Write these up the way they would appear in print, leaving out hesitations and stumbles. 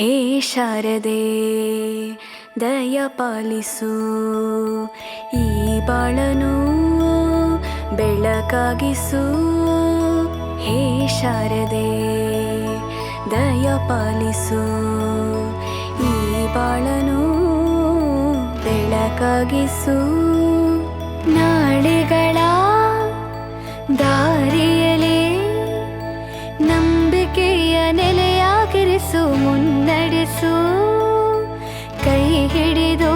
ಹೇ ಶಾರದೆ ದಯ ಪಾಲಿಸು, ಈ ಬಾಳನು ಬೆಳಕಾಗಿಸು. ಹೇ ಶಾರದೆ ದಯ ಪಾಲಿಸು, ಈ ಬಾಳನು ಬೆಳಕಾಗಿಸು. ನಾಳೆಗಳ ದಾರಿಯಲಿ ನಂಬಿಕೆಯ ನೆಲೆಯಾಗಿರಿಸು, ಮುನ್ನಡೆಸು. ಕೈ ಹಿಡಿದು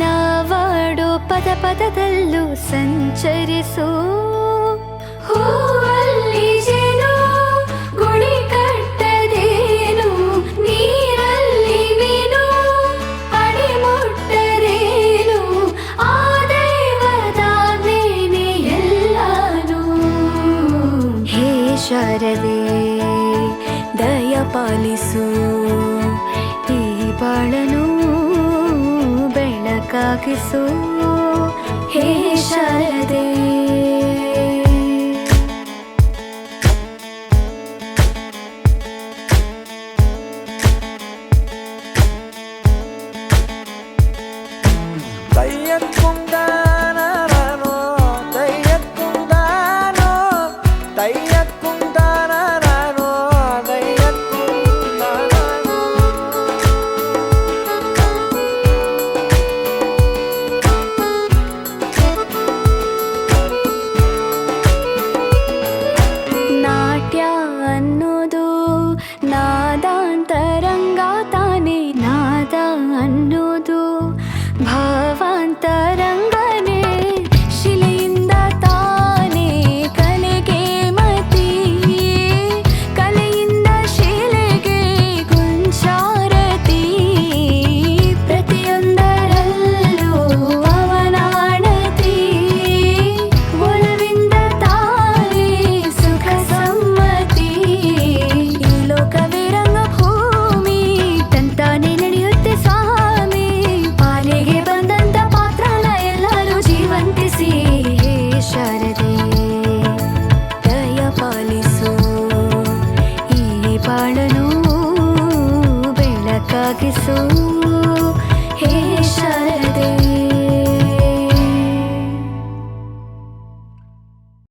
ನಾವಾಡೋ ಪದ ಪದದಲ್ಲೂ ಸಂಚರಿಸು. ಹೂವಲ್ಲಿ ಜೇನು ಗುಳಿ ಕಟ್ಟದೇನು, ನೀರಲ್ಲಿ ಮೀನು ಅಡಿ ಮುಟ್ಟದೇನು, ಆ ದೈವದಾಜ್ಞೆನೇ ಎಲ್ಲಾನು. ಹೇ ಶಾರದೆ ದಯ ಪಾಲಿಸು, ಈ ಬಾಳನು ಬೆಳಕಾಗಿಸು. ಹೇ ಶಾರದೆ